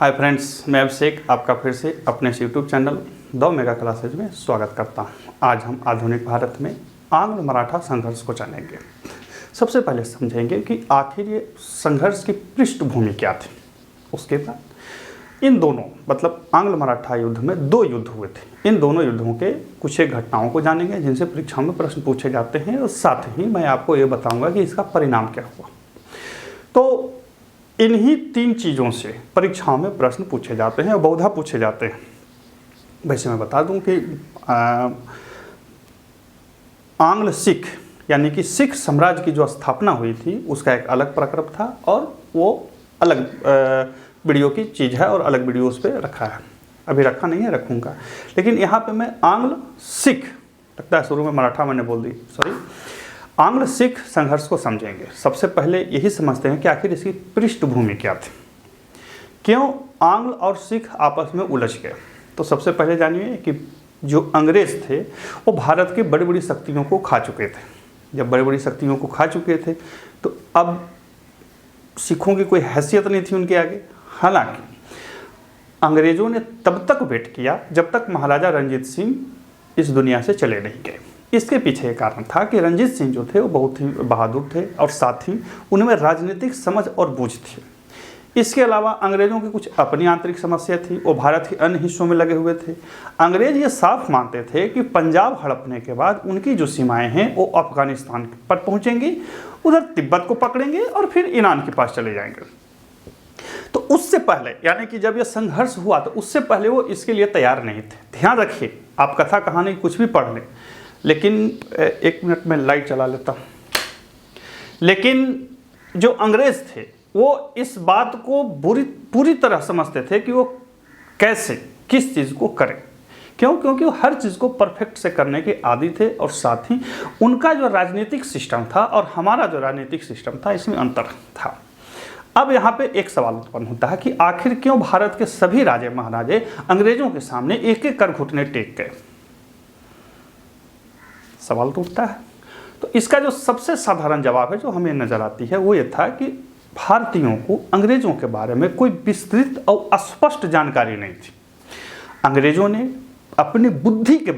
Hi friends, मैं अभिषेक आपका फिर से अपने YouTube channel the mega classes में स्वागत करता हूं। आज हम आधुनिक भारत में आंग्ल मराठा संघर्ष को जानेंगे। सबसे पहले समझेंगे कि आखिर ये संघर्ष की पृष्ठभूमि क्या थी। उसके बाद इन दोनों मतलब आंग्ल मराठा युद्ध में दो युद्ध हुए थे। इन दोनों युद्धों के कुछ एक घटनाओं को जानेंगे जिनसे परीक्षाओं में प्रश्न पूछे जाते हैं, और साथ ही मैं आपको ये बताऊँगा कि इसका परिणाम क्या हुआ। तो इन्हीं तीन चीज़ों से परीक्षाओं में प्रश्न पूछे जाते हैं और बहुधा पूछे जाते हैं। वैसे मैं बता दूं कि आंग्ल सिख यानी कि सिख साम्राज्य की जो स्थापना हुई थी उसका एक अलग प्रक्रम था, और वो अलग वीडियो की चीज़ है और अलग वीडियो उस पर रखा है। अभी रखा नहीं है, रखूँगा। लेकिन यहाँ पे मैं आंग्ल सिख, लगता है शुरू में मराठा मैंने बोल दी, सॉरी, आंग्ल सिख संघर्ष को समझेंगे। सबसे पहले यही समझते हैं कि आखिर इसकी पृष्ठभूमि क्या थी, क्यों आंग्ल और सिख आपस में उलझ गए। तो सबसे पहले जानिए कि जो अंग्रेज थे वो भारत की बड़ी बड़ी शक्तियों को खा चुके थे। जब बड़ी बड़ी शक्तियों को खा चुके थे तो अब सिखों की कोई हैसियत नहीं थी उनके आगे। हालांकि अंग्रेजों ने तब तक वेट किया जब तक महाराजा रंजीत सिंह इस दुनिया से चले नहीं गए। इसके पीछे एक कारण था कि रंजीत सिंह जो थे वो बहुत ही बहादुर थे और साथ ही उनमें राजनीतिक समझ और बूझ थी। इसके अलावा अंग्रेज़ों की कुछ अपनी आंतरिक समस्या थी, वो भारत के अन्य हिस्सों में लगे हुए थे। अंग्रेज ये साफ मानते थे कि पंजाब हड़पने के बाद उनकी जो सीमाएं हैं वो अफगानिस्तान पर पहुंचेंगी, उधर तिब्बत को पकड़ेंगे और फिर ईरान के पास चले जाएंगे। तो उससे पहले यानी कि जब यह संघर्ष हुआ तो उससे पहले वो इसके लिए तैयार नहीं थे। ध्यान रखिए, आप कथा कहानी कुछ भी पढ़ लें, लेकिन एक मिनट में लाइट चला लेता हूँ। लेकिन जो अंग्रेज थे वो इस बात को पूरी तरह समझते थे कि वो कैसे किस चीज़ को करें। क्यों? क्योंकि वो हर चीज़ को परफेक्ट से करने के आदी थे, और साथ ही उनका जो राजनीतिक सिस्टम था और हमारा जो राजनीतिक सिस्टम था इसमें अंतर था। अब यहाँ पे एक सवाल उत्पन्न होता है कि आखिर क्यों भारत के सभी राजे महाराजे अंग्रेजों के सामने एक एक कर घुटने टेक गए। सवाल तो उठता है। तो इसका जो सबसे साधारण जवाब है जो हमें नजर आती है वो ये था कि भारतीयों को अंग्रेजों के बारे में कोई विस्तृत और स्पष्ट जानकारी नहीं थी। अंग्रेजों ने अपनी बुद्धि के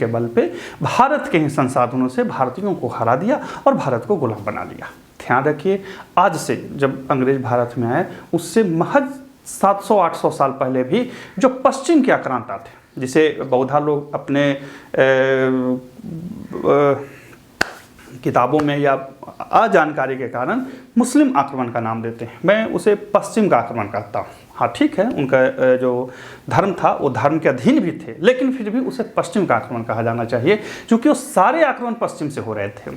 बल पे भारत के ही संसाधनों से भारतीयों को हरा दिया और भारत को गुलाम बना लिया। ध्यान रखिए, आज से जब अंग्रेज भारत में आए उससे महज 700-800 साल पहले भी जो पश्चिम के आक्रांता थे, जिसे बहुधा लोग अपने किताबों में या अजानकारी के कारण मुस्लिम आक्रमण का नाम देते हैं, मैं उसे पश्चिम का आक्रमण कहता हूँ। हाँ ठीक है, उनका जो धर्म था वो धर्म के अधीन भी थे, लेकिन फिर भी उसे पश्चिम का आक्रमण कहा जाना चाहिए क्योंकि वो सारे आक्रमण पश्चिम से हो रहे थे।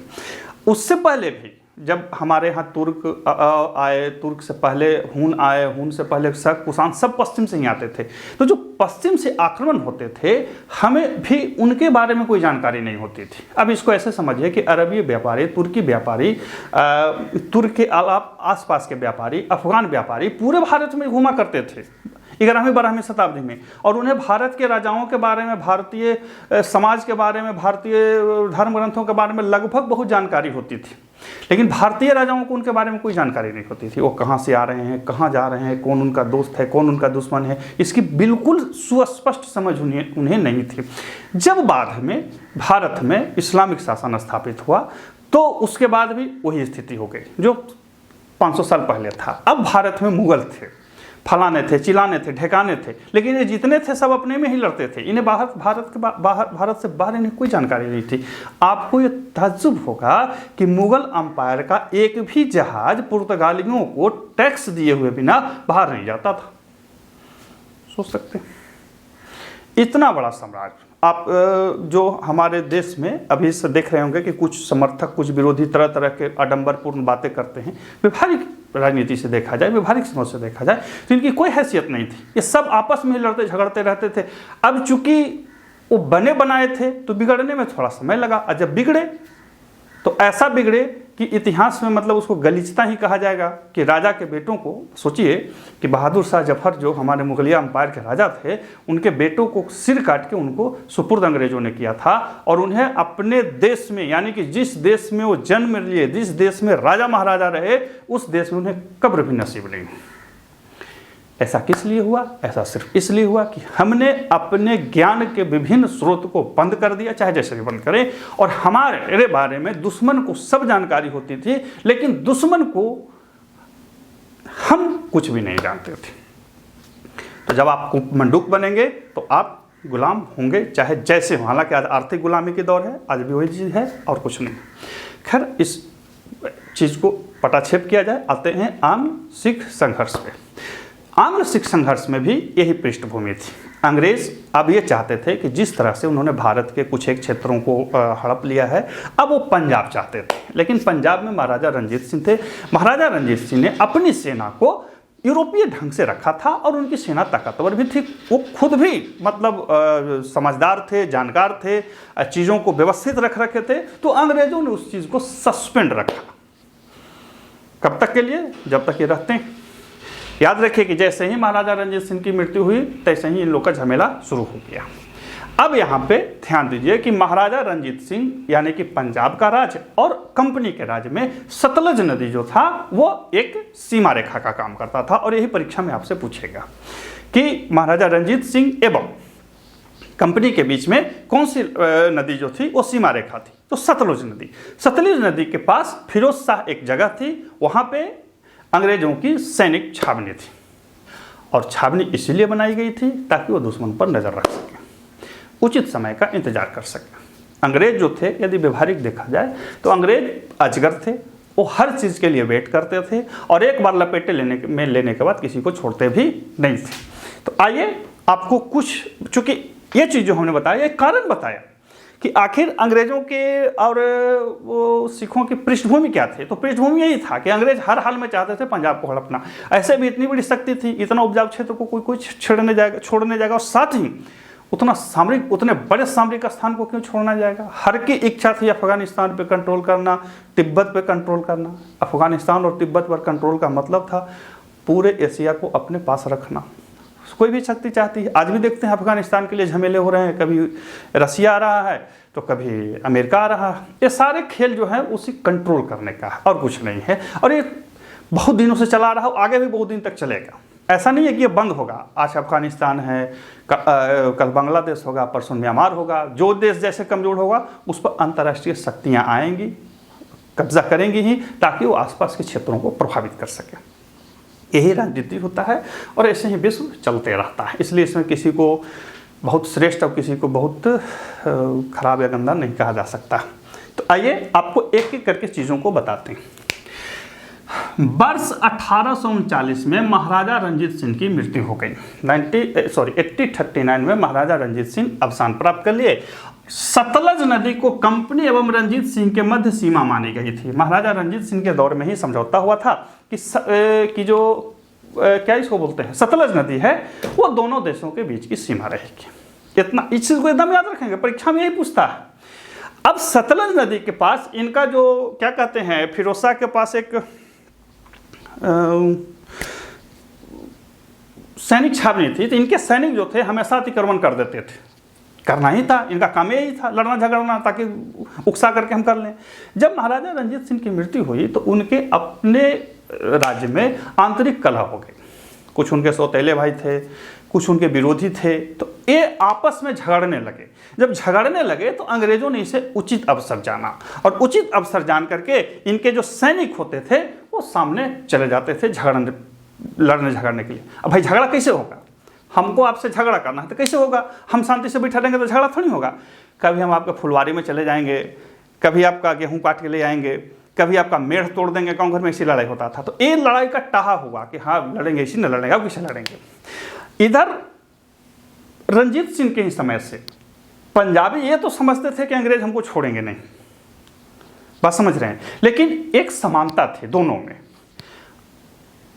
उससे पहले भी जब हमारे यहाँ तुर्क आए, तुर्क से पहले हून आए, हून से पहले शक, कुषाण, सब पश्चिम से ही आते थे। तो जो पश्चिम से आक्रमण होते थे हमें भी उनके बारे में कोई जानकारी नहीं होती थी। अब इसको ऐसे समझिए कि अरबी व्यापारी, तुर्की व्यापारी, तुर्क के अलावा आसपास के व्यापारी, अफगान व्यापारी पूरे भारत में घुमा करते थे 11वीं-12वीं शताब्दी में, और उन्हें भारत के राजाओं के बारे में, भारतीय समाज के बारे में, भारतीय धर्म ग्रंथों के बारे में लगभग बहुत जानकारी होती थी। लेकिन भारतीय राजाओं को उनके बारे में कोई जानकारी नहीं होती थी। वो कहाँ से आ रहे हैं, कहाँ जा रहे हैं, कौन उनका दोस्त है, कौन उनका दुश्मन है, इसकी बिल्कुल सुस्पष्ट समझ उन्हें नहीं थी। जब बाद में भारत में इस्लामिक शासन स्थापित हुआ तो उसके बाद भी वही स्थिति हो गई जो 500 साल पहले था। अब भारत में मुगल थे, फलाने थे, चिलाने थे, ढेकाने थे, लेकिन ये जितने थे सब अपने में ही लड़ते थे। इन्हें भारत से बाहर इन्हें कोई जानकारी नहीं थी। आपको ये ताज्जुब होगा कि मुगल अंपायर का एक भी जहाज पुर्तगालियों को टैक्स दिए हुए बिना बाहर नहीं जाता था। सोच सकते हैं, इतना बड़ा साम्राज्य। आप जो हमारे देश में अभी से देख रहे होंगे कि कुछ समर्थक, कुछ विरोधी तरह तरह के आडंबरपूर्ण बातें करते हैं। व्यवहारिक राजनीति से देखा जाए, व्यवहारिक समझ से देखा जाए तो इनकी कोई हैसियत नहीं थी। ये सब आपस में लड़ते झगड़ते रहते थे। अब चूंकि वो बने बनाए थे तो बिगड़ने में थोड़ा समय लगा, और जब बिगड़े तो ऐसा बिगड़े कि इतिहास में मतलब उसको गलीचता ही कहा जाएगा कि राजा के बेटों को, सोचिए कि बहादुर शाह जफर जो हमारे मुगलिया अंपायर के राजा थे, उनके बेटों को सिर काट के उनको सुपुर्द अंग्रेजों ने किया था, और उन्हें अपने देश में यानी कि जिस देश में वो जन्म लिए, जिस देश में राजा महाराजा रहे, उस देश में उन्हें कब्र भी नसीब नहीं। ऐसा किस लिए हुआ? ऐसा सिर्फ इसलिए हुआ कि हमने अपने ज्ञान के विभिन्न स्रोत को बंद कर दिया, चाहे जैसे भी बंद करें, और हमारे बारे में दुश्मन को सब जानकारी होती थी, लेकिन दुश्मन को हम कुछ भी नहीं जानते थे। तो जब आप मंडूक बनेंगे तो आप गुलाम होंगे, चाहे जैसे हो। हालांकि आज आर्थिक गुलामी की दौर है, आज भी वही चीज़ है और कुछ नहीं। खैर, इस चीज़ को पटाक्षेप किया जाए, आते हैं आंग्ल सिख संघर्ष पे। आंग्ल सिख संघर्ष में भी यही पृष्ठभूमि थी। अंग्रेज अब ये चाहते थे कि जिस तरह से उन्होंने भारत के कुछ एक क्षेत्रों को हड़प लिया है, अब वो पंजाब चाहते थे। लेकिन पंजाब में महाराजा रंजीत सिंह थे। महाराजा रंजीत सिंह ने अपनी सेना को यूरोपीय ढंग से रखा था और उनकी सेना ताकतवर भी थी। वो खुद भी मतलब समझदार थे, जानकार थे, चीज़ों को व्यवस्थित रख रखे थे। तो अंग्रेजों ने उस चीज़ को सस्पेंड रखा। कब तक के लिए? जब तक ये रहते हैं। याद रखिए कि जैसे ही महाराजा रंजीत सिंह की मृत्यु हुई, तैसे ही इन लोग का झमेला शुरू हो गया। अब यहाँ पे ध्यान दीजिए कि महाराजा रंजीत सिंह यानी कि पंजाब का राज और कंपनी के राज में सतलज नदी जो था वो एक सीमा रेखा का काम करता था। और यही परीक्षा में आपसे पूछेगा कि महाराजा रंजीत सिंह एवं कंपनी के बीच में कौन सी नदी जो थी वो सीमा रेखा थी? तो सतलुज नदी। सतलुज नदी के पास फिरोज शाह एक जगह थी, वहाँ पे अंग्रेजों की सैनिक छावनी थी। और छावनी इसीलिए बनाई गई थी ताकि वो दुश्मन पर नजर रख सके, उचित समय का इंतजार कर सके। अंग्रेज जो थे, यदि व्यवहारिक देखा जाए तो अंग्रेज अजगर थे। वो हर चीज़ के लिए वेट करते थे और एक बार लपेटे लेने के बाद किसी को छोड़ते भी नहीं थे। तो आइए आपको कुछ, चूंकि ये चीज़ जो हमने बताया, एक कारण बताया कि आखिर अंग्रेजों के और वो सिखों की पृष्ठभूमि क्या थे। तो पृष्ठभूमि यही था कि अंग्रेज हर हाल में चाहते थे पंजाब को हड़पना। ऐसे भी इतनी बड़ी शक्ति थी, इतना उपजाऊ क्षेत्र को कोई छोड़ने जाएगा, और साथ ही उतने बड़े सामरिक स्थान को क्यों छोड़ना जाएगा। हर की इच्छा थी अफगानिस्तान पे कंट्रोल करना, तिब्बत पे कंट्रोल करना। अफगानिस्तान और तिब्बत पर कंट्रोल का मतलब था पूरे एशिया को अपने पास रखना। कोई भी शक्ति चाहती है। आज भी देखते हैं अफगानिस्तान के लिए झमेले हो रहे हैं, कभी रसिया आ रहा है तो कभी अमेरिका आ रहा है। ये सारे खेल जो है उसी कंट्रोल करने का है और कुछ नहीं है। और ये बहुत दिनों से चला रहा, आगे भी बहुत दिन तक चलेगा। ऐसा नहीं है कि ये बंद होगा। आज अफगानिस्तान है, कल बांग्लादेश होगा, परसों म्यांमार होगा। जो देश जैसे कमजोर होगा उस पर अंतर्राष्ट्रीय शक्तियाँ आएंगी, कब्जा करेंगी ही, ताकि वो आसपास के क्षेत्रों को प्रभावित कर सके। यही राजनीति होता है और ऐसे ही विश्व चलते रहता है। इसलिए इसमें किसी को बहुत श्रेष्ठ और किसी को बहुत खराब या गंदा नहीं कहा जा सकता। तो आइए आपको एक एक करके चीज़ों को बताते हैं। वर्ष 1839 में महाराजा रंजीत सिंह की मृत्यु हो गई। 1839 में महाराजा रंजीत सिंह अवसान प्राप्त कर लिए। सतलज नदी को कंपनी एवं रंजीत सिंह के मध्य सीमा मानी गई थी। महाराजा रंजीत सिंह के दौर में ही समझौता हुआ था कि जो क्या इसको बोलते हैं, सतलज नदी है, वो दोनों देशों के बीच की सीमा रहेगी। इतना, इस चीज़ को एकदम याद रखेंगे, परीक्षा में यही पूछता है। अब सतलज नदी के पास इनका जो क्या कहते हैं, फिरोज शाह के पास एक सैनिक छावनी थी। तो इनके सैनिक जो थे हमेशा अतिक्रमण कर देते थे। करना ही था, इनका काम यही था, लड़ना झगड़ना, ताकि उकसा करके हम कर लें। जब महाराजा रंजीत सिंह की मृत्यु हुई तो उनके अपने राज्य में आंतरिक कलह हो गई। कुछ उनके सौतेले भाई थे, कुछ उनके विरोधी थे, तो ये आपस में झगड़ने लगे। जब झगड़ने लगे तो अंग्रेजों ने इसे उचित अवसर जाना, और उचित अवसर जान करके इनके जो सैनिक होते थे वो सामने चले जाते थे लड़ने झगड़ने के लिए। अब भाई झगड़ा कैसे होगा? हमको आपसे झगड़ा करना है तो कैसे होगा? हम शांति से बैठा रहेंगे तो झगड़ा थोड़ी होगा। कभी हम आपके फुलवारी में चले जाएंगे, कभी आपका गेहूं काट के ले आएंगे, कभी आपका मेढ़ तोड़ देंगे। गाँव घर में ऐसी लड़ाई होता था। तो ये लड़ाई का टाहा हुआ कि हाँ लड़ेंगे, इसी न लड़ेंगे, अब किसे लड़ेंगे। इधर रंजीत सिंह के समय से पंजाबी ये तो समझते थे कि अंग्रेज हमको छोड़ेंगे नहीं, बात समझ रहे हैं। लेकिन एक समानता थी दोनों में।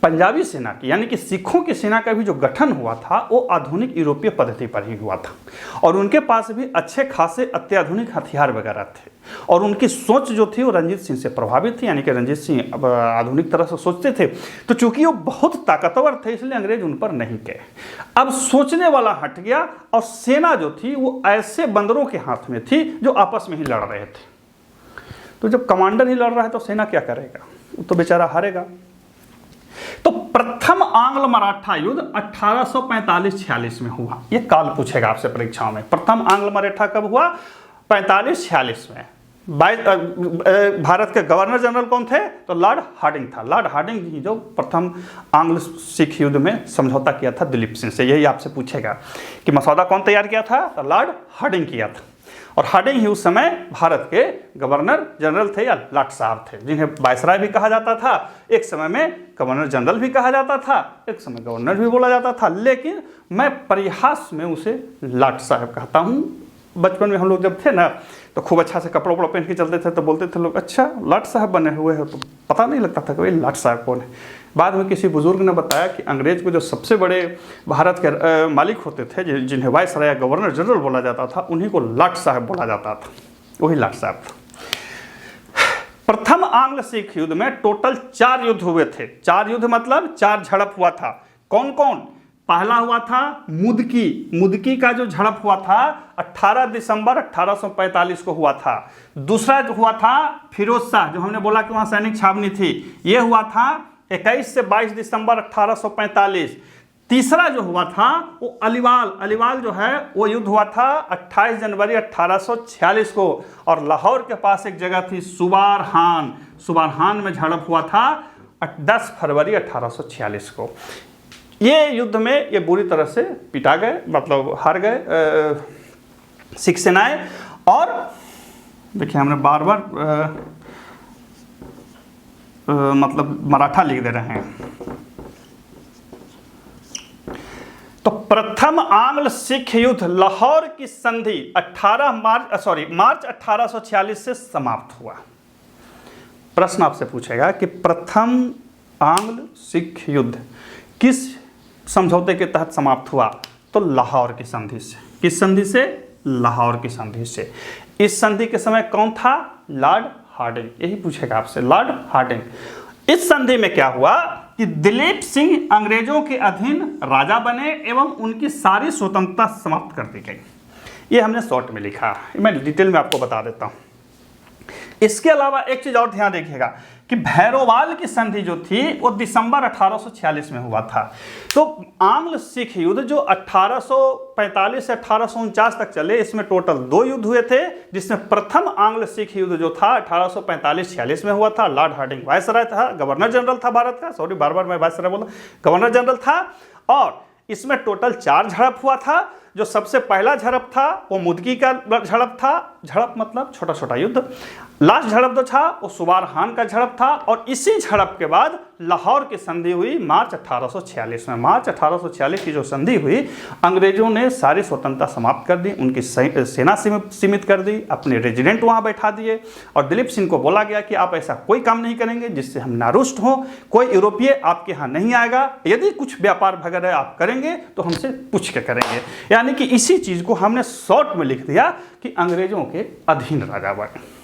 पंजाबी सेना की यानी कि सिखों की सेना का भी जो गठन हुआ था वो आधुनिक यूरोपीय पद्धति पर ही हुआ था, और उनके पास भी अच्छे खासे अत्याधुनिक हथियार वगैरह थे। और उनकी सोच जो थी वो रंजीत सिंह से प्रभावित थी, यानी कि रंजीत सिंह आधुनिक तरह से सोचते थे। तो चूंकि वो बहुत ताकतवर थे इसलिए अंग्रेज उन पर नहीं गए। अब सोचने वाला हट गया और सेना जो थी वो ऐसे बंदरों के हाथ में थी जो आपस में ही लड़ रहे थे। तो जब कमांडर ही लड़ रहा है तो सेना क्या करेगा? वो तो बेचारा हारेगा। तो प्रथम आंग्ल मराठा युद्ध 1845-46 में हुआ। ये काल पूछेगा आपसे परीक्षाओं में। प्रथम आंग्ल मराठा कब हुआ? 45-46 में। भारत के गवर्नर जनरल कौन थे? तो लॉर्ड हार्डिंग था। लॉर्ड हार्डिंग ही जो प्रथम आंग्ल सिख युद्ध में समझौता किया था दिलीप सिंह से। यही आपसे पूछेगा कि मसौदा कौन तैयार किया था? तो लॉर्ड हार्डिंग किया था। और हार्डिंग ही उस समय भारत के गवर्नर जनरल थे या लॉर्ड साहब थे, जिन्हें वायसराय भी कहा जाता था। एक समय में गवर्नर जनरल भी कहा जाता था, एक समय गवर्नर भी बोला जाता था, लेकिन मैं परिहास में उसे लॉर्ड साहब कहता हूँ। बचपन में हम लोग जब थे ना, तो खूब अच्छा से कपड़ा वपड़ा पहन के चलते थे, तो बोलते थे लोग, अच्छा लॉर्ड साहब बने हुए हो, तो पता नहीं लगता था कि भाई लॉर्ड साहब कौन है। बाद में किसी बुजुर्ग ने बताया कि अंग्रेज को जो सबसे बड़े भारत के मालिक होते थे, जिन्हें वायसराय गवर्नर जनरल बोला जाता था, उन्हीं को लॉर्ड साहब बोला जाता था। वही लॉर्ड साहब था। प्रथम आंग्ल सिख युद्ध में टोटल 4 युद्ध हुए थे। 4 युद्ध मतलब 4 झड़प हुआ था। कौन कौन? पहला हुआ था मुदकी। मुदकी का जो झड़प हुआ था 18 दिसंबर 1845 को हुआ था। दूसरा जो हुआ था फिरोज शाह, जो हमने बोला कि वहां सैनिक छावनी थी, ये हुआ था 21 से 22 दिसंबर 1845। तीसरा जो हुआ था वो अलीवाल जो है वो युद्ध हुआ था 28 जनवरी 1846 को। और लाहौर के पास एक जगह थी सुबारहान में झड़प हुआ था 10 फरवरी 1846 को। ये युद्ध में ये बुरी तरह से पिटा गए, मतलब हार गए सिख सेनाएं। और देखिए हमने बार बार मतलब मराठा लिख दे रहे हैं। तो प्रथम आंग्ल सिख युद्ध लाहौर की संधि मार्च 1846 से समाप्त हुआ। प्रश्न आपसे पूछेगा कि प्रथम आंग्ल सिख युद्ध किस समझौते के तहत समाप्त हुआ? तो लाहौर की संधि से। किस संधि से? लाहौर की संधि से। इस संधि के समय कौन था? Lord Hardinge. यही पूछेगा आपसे, लॉर्ड हार्डिंग। इस संधि में क्या हुआ कि दिलीप सिंह अंग्रेजों के अधीन राजा बने एवं उनकी सारी स्वतंत्रता समाप्त कर दी गई। ये हमने शॉर्ट में लिखा, मैं डिटेल में आपको बता देता हूं। इसके अलावा एक चीज और ध्यान रखिएगा कि भैरोवाल की संधि जो थी वो दिसंबर 1846 में हुआ था। तो आंग्ल सिख युद्ध जो 1845 से 1849 तक चले, इसमें टोटल 2 युद्ध हुए थे, जिसमें प्रथम आंग्ल सिख युद्ध जो था 1845-46 में हुआ था। लॉर्ड हार्डिंग वायसराय था, गवर्नर जनरल था भारत का, सॉरी बार बार मैं वायसराय बोला, गवर्नर जनरल था। और इसमें टोटल 4 झड़प हुआ था। जो सबसे पहला झड़प था वो मुदकी का झड़प था। झड़प मतलब छोटा छोटा युद्ध। लास्ट झड़प जो था वो सुबारहान का झड़प था। और इसी झड़प के बाद लाहौर की संधि हुई मार्च 1846 में। मार्च 1846 की जो संधि हुई, अंग्रेजों ने सारी स्वतंत्रता समाप्त कर दी, उनकी सेना सीमित कर दी, अपने रेजिडेंट वहां बैठा दिए। और दिलीप सिंह को बोला गया कि आप ऐसा कोई काम नहीं करेंगे जिससे हम नारुष्ट हों, कोई यूरोपीय आपके यहाँ नहीं आएगा, यदि कुछ व्यापार वगैरह आप करेंगे तो हमसे पूछ के करेंगे। यानी कि इसी चीज को हमने शॉर्ट में लिख दिया कि अंग्रेजों के अधीन राजा बने।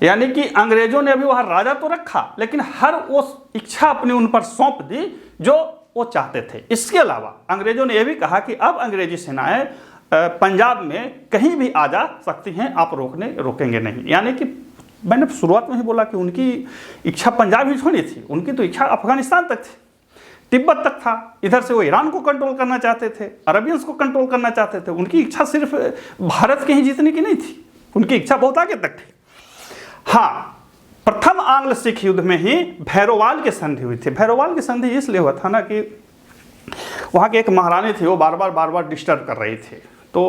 यानी कि अंग्रेजों ने अभी वहां राजा तो रखा, लेकिन हर वो इच्छा अपनी उन पर सौंप दी जो वो चाहते थे। इसके अलावा अंग्रेजों ने यह भी कहा कि अब अंग्रेजी सेनाएं पंजाब में कहीं भी आ जा सकती हैं, आप रोकेंगे नहीं। यानी कि मैंने शुरुआत में ही बोला कि उनकी इच्छा पंजाब ही थोड़ी थी, उनकी तो इच्छा अफगानिस्तान तक थी, तिब्बत तक था। इधर से वो ईरान को कंट्रोल करना चाहते थे, अरबियंस को कंट्रोल करना चाहते थे। उनकी इच्छा सिर्फ भारत के ही जीतने की नहीं थी, उनकी इच्छा बहुत आगे तक थी। हाँ, प्रथम आंग्ल सिख युद्ध में ही भैरोवाल की संधि हुई थी। भैरोवाल की संधि इसलिए हुआ था ना कि वहाँ की एक महारानी थी, वो बार बार डिस्टर्ब कर रही थी। तो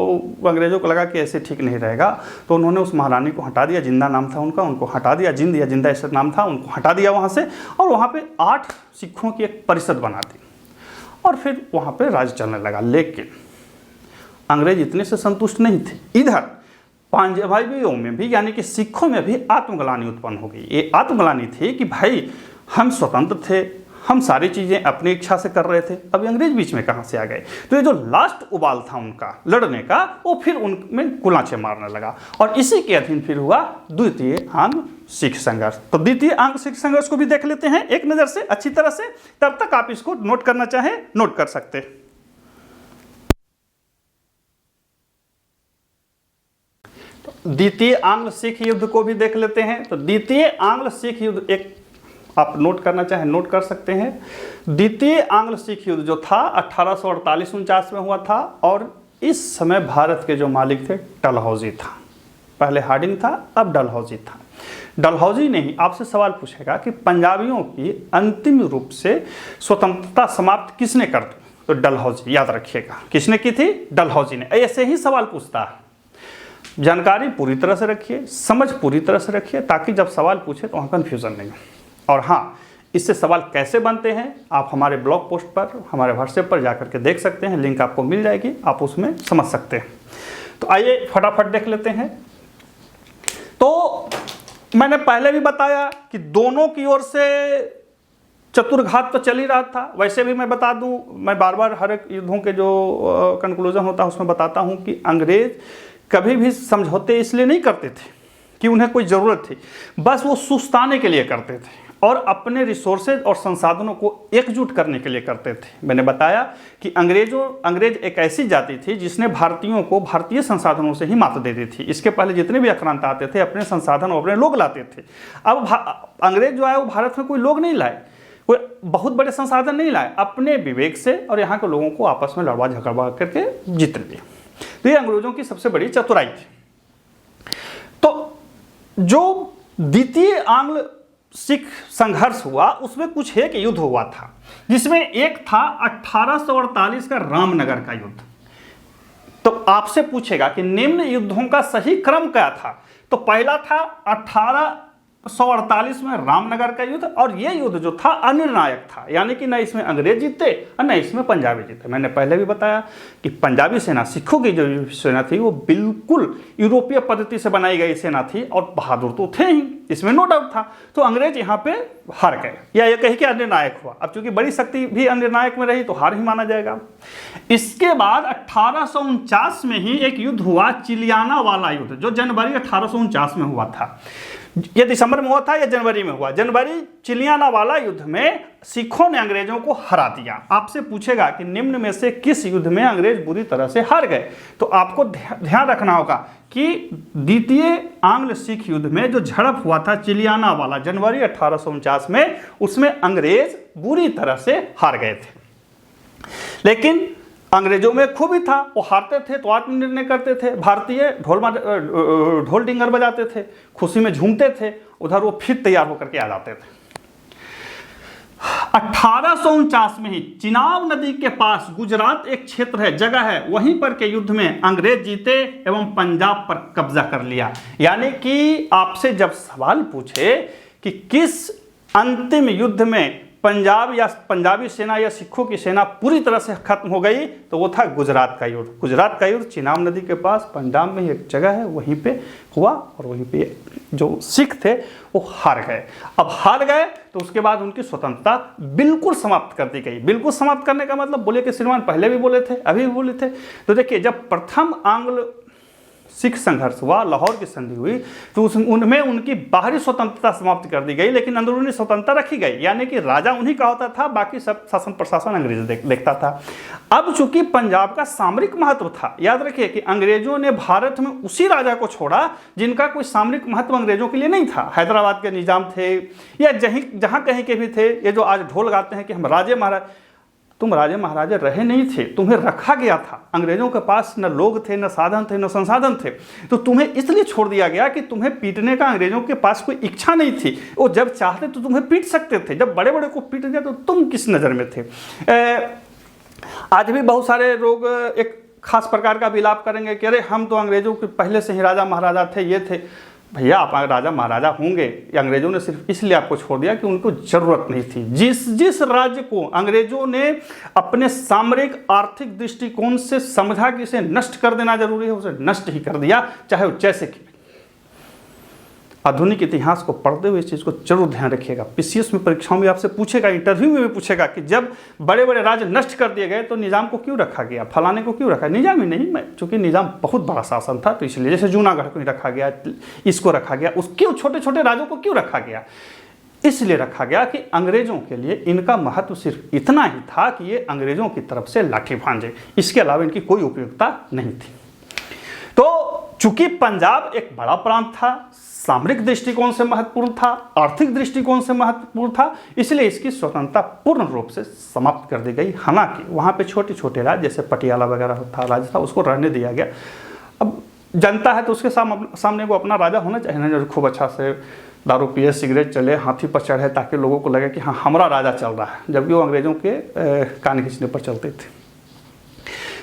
अंग्रेजों को लगा कि ऐसे ठीक नहीं रहेगा, तो उन्होंने उस महारानी को हटा दिया। जिंदा नाम था उनका, उनको हटा दिया। जिंद या जिंदा ऐसा नाम था, उनको हटा दिया वहाँ से। और वहाँ पे 8 सिखों की एक परिषद बना दी और फिर वहाँ पे राज चलने लगा। लेकिन अंग्रेज इतने से संतुष्ट नहीं थे। इधर पंजाबियों में भी, यानी कि सिखों में भी आत्मग्लानि उत्पन्न हो गई। ये आत्मग्लानि थी कि भाई हम स्वतंत्र थे, हम सारी चीज़ें अपनी इच्छा से कर रहे थे, अभी अंग्रेज बीच में कहाँ से आ गए। तो ये जो लास्ट उबाल था उनका लड़ने का, वो फिर उनमें कुलाचे मारने लगा। और इसी के अधीन फिर हुआ द्वितीय आंग्ल सिख संघर्ष। तो द्वितीय आंग्ल सिख संघर्ष को भी देख लेते हैं एक नज़र से अच्छी तरह से, तब तक आप इसको नोट करना चाहें नोट कर सकते हैं। द्वितीय आंग्ल सिख युद्ध को भी देख लेते हैं। तो द्वितीय आंग्ल सिख युद्ध एक आप नोट करना चाहें नोट कर सकते हैं। द्वितीय आंग्ल सिख युद्ध जो था 1848-49 में हुआ था, और इस समय भारत के जो मालिक थे डलहौजी था। पहले हार्डिंग था, अब डलहौजी था। डलहौजी ने ही आपसे सवाल पूछेगा कि पंजाबियों की अंतिम रूप से स्वतंत्रता समाप्त किसने कर दी, तो डलहौजी, याद रखिएगा। किसने की थी? डलहौजी ने। ऐसे ही सवाल पूछता है। जानकारी पूरी तरह से रखिए, समझ पूरी तरह से रखिए, ताकि जब सवाल पूछे तो वहाँ कन्फ्यूज़न नहीं हो। और हाँ, इससे सवाल कैसे बनते हैं आप हमारे ब्लॉग पोस्ट पर, हमारे व्हाट्सएप पर जाकर के देख सकते हैं, लिंक आपको मिल जाएगी, आप उसमें समझ सकते हैं। तो आइए फटाफट देख लेते हैं। तो मैंने पहले भी बताया कि दोनों की ओर से चतुर्घात तो चल ही रहा था। वैसे भी मैं बता दूं, मैं बार बार हर एक युद्धों के जो कंक्लूजन होता है उसमें बताता हूं कि अंग्रेज कभी भी समझौते इसलिए नहीं करते थे कि उन्हें कोई ज़रूरत थी, बस वो सुस्ताने के लिए करते थे और अपने रिसोर्सेज और संसाधनों को एकजुट करने के लिए करते थे। मैंने बताया कि अंग्रेज एक ऐसी जाति थी जिसने भारतीयों को भारतीय संसाधनों से ही मात दे दी थी। इसके पहले जितने भी आक्रांता आते थे अपने संसाधन और अपने लोग लाते थे। अब अंग्रेज जो है वो भारत में कोई लोग नहीं लाए, कोई बहुत बड़े संसाधन नहीं लाए, अपने विवेक से और यहाँ के लोगों को आपस में लड़वा झगड़वा करके जीत लिए। तो ये अंग्रेजों की सबसे बड़ी चतुराई थी। तो जो द्वितीय आंग्ल सिख संघर्ष हुआ उसमें कुछ एक युद्ध हुआ था, जिसमें एक था 1848 का रामनगर का युद्ध। तो आपसे पूछेगा कि निम्न युद्धों का सही क्रम क्या था, तो पहला था 1848 में रामनगर का युद्ध, और यह युद्ध जो था अनिर्णायक था, यानी कि न इसमें अंग्रेज जीते और न इसमें पंजाबी जीते। मैंने पहले भी बताया कि पंजाबी सेना, सिखों की जो सेना थी वो बिल्कुल यूरोपीय पद्धति से बनाई गई सेना थी और बहादुर तो थे ही, इसमें नो डाउट था। तो अंग्रेज यहाँ पे हार गए, या ये कही कि अनिर्णायक हुआ। अब चूंकि बड़ी शक्ति भी अनिर्णायक में रही तो हार ही माना जाएगा। इसके बाद 1849 में ही एक युद्ध हुआ, चिलियाना वाला युद्ध, जो जनवरी 1849 में हुआ था। ये दिसंबर में हुआ था या जनवरी में हुआ? जनवरी। चिलियाना वाला युद्ध में सिखों ने अंग्रेजों को हरा दिया। आपसे पूछेगा कि निम्न में से किस युद्ध में अंग्रेज बुरी तरह से हार गए, तो आपको ध्यान रखना होगा कि द्वितीय आंग्ल सिख युद्ध में जो झड़प हुआ था चिलियाना वाला जनवरी 1849 में, उसमें अंग्रेज बुरी तरह से हार गए थे। लेकिन अंग्रेजों में खूबी था, वो हारते थे तो आत्मनिर्णय करते थे, भारतीय ढोल डिंगर बजाते थे, खुशी में झूमते थे, उधर वो फिर तैयार होकर के आ जाते थे। 1849 में ही चिनाब नदी के पास गुजरात एक क्षेत्र है, जगह है, वहीं पर के युद्ध में अंग्रेज जीते एवं पंजाब पर कब्जा कर लिया। यानी कि आपसे जब सवाल पूछे कि किस अंतिम युद्ध में पंजाब या पंजाबी सेना या सिखों की सेना पूरी तरह से खत्म हो गई, तो वो था गुजरात का युद्ध। गुजरात का युद्ध चिनाब नदी के पास पंजाब में ही एक जगह है, वहीं पे हुआ और वहीं पे जो सिख थे वो हार गए। अब हार गए तो उसके बाद उनकी स्वतंत्रता बिल्कुल समाप्त कर दी गई। बिल्कुल समाप्त करने का मतलब, बोले कि श्रीमान पहले भी बोले थे, अभी भी बोले थे। तो देखिए, जब प्रथम आंग्ल सिख संघर्ष हुआ, लाहौर की संधि हुई, तो उनमें उनकी बाहरी स्वतंत्रता समाप्त कर दी गई, लेकिन अंदरूनी स्वतंत्रता रखी गई। यानी कि राजा उन्हीं का होता था, बाकी सब शासन प्रशासन अंग्रेज देखता था। अब चूंकि पंजाब का सामरिक महत्व था, याद रखिए कि अंग्रेजों ने भारत में उसी राजा को छोड़ा जिनका कोई सामरिक महत्व अंग्रेजों के लिए नहीं था। हैदराबाद के निजाम थे या जहां कहीं के भी थे, ये जो आज ढोल गाते हैं कि हम राजे महाराज, तुम राजे महाराजे रहे नहीं थे, तुम्हें रखा गया था। अंग्रेजों के पास न लोग थे, न साधन थे, न संसाधन थे, तो तुम्हें इसलिए छोड़ दिया गया कि तुम्हें पीटने का अंग्रेजों के पास कोई इच्छा नहीं थी। वो जब चाहते तो तुम्हें पीट सकते थे, जब बड़े बड़े को पीट दिया तो तुम किस नज़र में थे। आज भी बहुत सारे लोग एक खास प्रकार का विलाप करेंगे कि अरे हम तो अंग्रेजों के पहले से ही राजा महाराजा थे, ये थे। भैया, आप राजा महाराजा होंगे, अंग्रेजों ने सिर्फ इसलिए आपको छोड़ दिया कि उनको जरूरत नहीं थी। जिस राज्य को अंग्रेजों ने अपने सामरिक आर्थिक दृष्टिकोण से समझा कि इसे नष्ट कर देना जरूरी है, उसे नष्ट ही कर दिया, चाहे वो जैसे कि। आधुनिक इतिहास को पढ़ते हुए इस चीज़ को जरूर ध्यान रखिएगा। पीसीएस में परीक्षाओं में आपसे पूछेगा, इंटरव्यू में भी पूछेगा कि जब बड़े बड़े राज्य नष्ट कर दिए गए तो निजाम को क्यों रखा गया, फलाने को क्यों रखा। निजाम ही नहीं, चूंकि निजाम बहुत बड़ा शासन था तो इसलिए, जैसे जूनागढ़ को ही रखा गया, इसको रखा गया, उसके छोटे छोटे राज्यों को क्यों रखा गया, इसलिए रखा गया कि अंग्रेजों के लिए इनका महत्व सिर्फ इतना ही था कि ये अंग्रेजों की तरफ से लाठी भांजे, इसके अलावा इनकी कोई उपयोगिता नहीं थी। तो चूंकि पंजाब एक बड़ा प्रांत था, सामरिक दृष्टिकोण से महत्वपूर्ण था, आर्थिक दृष्टिकोण से महत्वपूर्ण था, इसलिए इसकी स्वतंत्रता पूर्ण रूप से समाप्त कर दी गई। हालांकि वहाँ पे छोटे छोटे राज्य जैसे पटियाला वगैरह था राज्य था, उसको रहने दिया गया। अब जनता है तो उसके सामने वो अपना राजा होना चाहिए ना, जो खूब अच्छा से दारू पिए, सिगरेट चले, हाथी पर चढ़े, ताकि लोगों को लगे कि हाँ हमारा राजा चल रहा है, जबकि वो अंग्रेजों के कान खींचने पर चलते थे।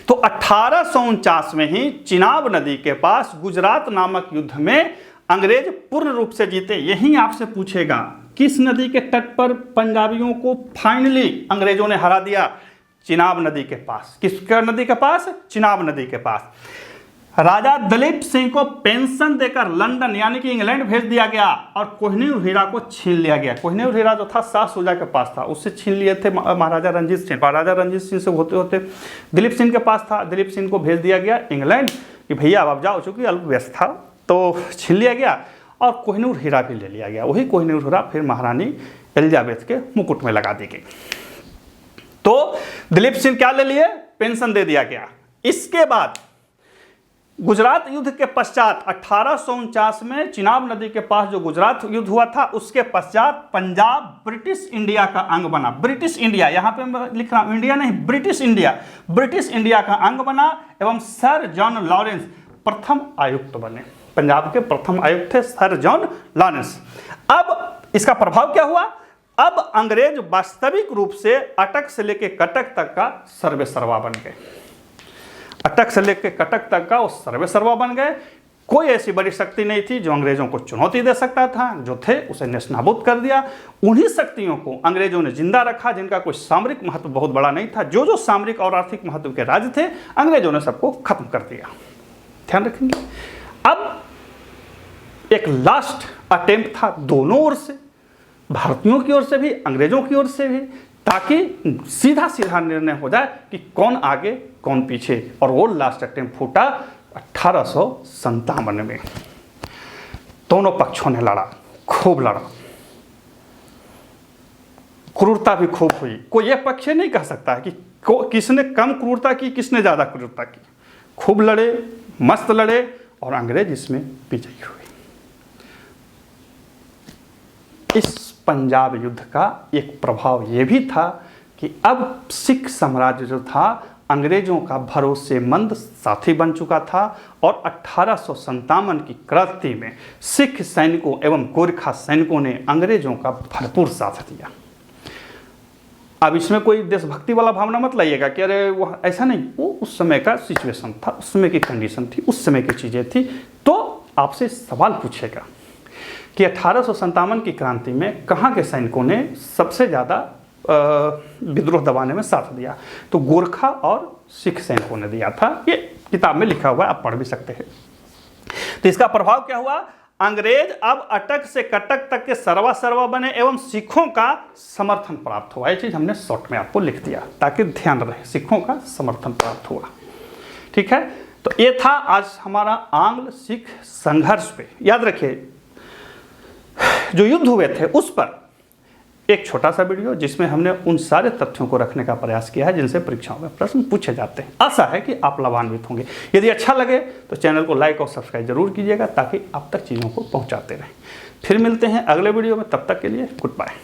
तो 1849 में ही चिनाब नदी के पास गुजरात नामक युद्ध में अंग्रेज पूर्ण रूप से जीते। यही आपसे पूछेगा किस नदी के तट पर पंजाबियों को फाइनली अंग्रेजों ने हरा दिया? चिनाब नदी के पास। किस नदी के पास? चिनाब नदी के पास। राजा दलीप सिंह को पेंशन देकर लंदन यानी कि इंग्लैंड भेज दिया गया और कोहिनूर हीरा को छीन लिया गया। कोहिनूर हीरा जो था शाह शुजा के पास था, उससे छीन लिए थे महाराजा रंजीत सिंह। महाराजा रंजीत सिंह से होते होते दिलीप सिंह के पास था, दिलीप सिंह को भेज दिया गया इंग्लैंड कि भैया अब जाओ, चूंकि अल्पव्यस्त था तो छीन लिया गया और कोहिनूर हीरा भी ले लिया गया। वही कोहिनूर हीरा फिर महारानी एलिजाबेथ के मुकुट में लगा दी गई। तो दिलीप सिंह क्या ले लिए? पेंशन दे दिया गया। इसके बाद गुजरात युद्ध के पश्चात 1849 में चिनाब नदी के पास जो गुजरात युद्ध हुआ था, उसके पश्चात पंजाब ब्रिटिश इंडिया का अंग बना। ब्रिटिश इंडिया, यहाँ पे मैं लिख रहा हूँ इंडिया नहीं, ब्रिटिश इंडिया, ब्रिटिश इंडिया का अंग बना एवं सर जॉन लॉरेंस प्रथम आयुक्त बने। पंजाब के प्रथम आयुक्त थे सर जॉन लॉरेंस। अब इसका प्रभाव क्या हुआ? अब अंग्रेज वास्तविक रूप से अटक से लेकर कटक तक का सर्वेसर्वा बन गए। अटक से लेकर कटक तक का वो सर्वेसर्वा बन गए। कोई ऐसी बड़ी शक्ति नहीं थी जो अंग्रेजों को चुनौती दे सकता था, जो थे उसे नेस्तनाबूद कर दिया। उन्हीं शक्तियों को अंग्रेजों ने जिंदा रखा जिनका कोई सामरिक महत्व बहुत बड़ा नहीं था। जो जो सामरिक और आर्थिक महत्व के राज्य थे, अंग्रेजों ने सबको खत्म कर दिया। ध्यान रखेंगे। अब एक लास्ट अटेम्प्ट था दोनों ओर से, भारतीयों की ओर से भी, अंग्रेजों की ओर से भी, ताकि सीधा सीधा निर्णय हो जाए कि कौन आगे कौन पीछे। और वो लास्ट अटेम्प्ट फूटा 1857 में। दोनों पक्षों ने लड़ा, खूब लड़ा, क्रूरता भी खूब हुई। कोई ये पक्ष नहीं कह सकता है कि किसने कम क्रूरता की, किसने ज्यादा क्रूरता की। खूब लड़े, मस्त लड़े और अंग्रेज इसमें विजयी हुए। इस पंजाब युद्ध का एक प्रभाव यह भी था कि अब सिख साम्राज्य जो था अंग्रेजों का भरोसेमंद साथी बन चुका था और 1857 की क्रांति में सिख सैनिकों एवं गोरखा सैनिकों ने अंग्रेजों का भरपूर साथ दिया। अब इसमें कोई देशभक्ति वाला भावना मत लाइएगा कि अरे वो ऐसा नहीं, वो उस समय का सिचुएशन था, उस समय की कंडीशन थी, उस समय की चीज़ें थी। तो आपसे सवाल पूछेगा कि 1857 की क्रांति में कहाँ के सैनिकों ने सबसे ज़्यादा विद्रोह दबाने में साथ दिया? तो गोरखा और सिख सैनिकों ने दिया था। ये किताब में लिखा हुआ है, आप पढ़ भी सकते हैं। तो इसका प्रभाव क्या हुआ? अंग्रेज अब अटक से कटक तक के सर्वा बने एवं सिखों का समर्थन प्राप्त हुआ। ये चीज़ हमने शॉर्ट में आपको लिख दिया ताकि ध्यान रहे, सिखों का समर्थन प्राप्त हुआ। ठीक है, तो ये था आज हमारा आंग्ल सिख संघर्ष पे। याद रखिए जो युद्ध हुए थे उस पर एक छोटा सा वीडियो जिसमें हमने उन सारे तथ्यों को रखने का प्रयास किया है जिनसे परीक्षाओं में प्रश्न पूछे जाते हैं। आशा है कि आप लाभान्वित होंगे। यदि अच्छा लगे तो चैनल को लाइक और सब्सक्राइब जरूर कीजिएगा ताकि आप तक चीज़ों को पहुंचाते रहें। फिर मिलते हैं अगले वीडियो में, तब तक के लिए गुड बाय।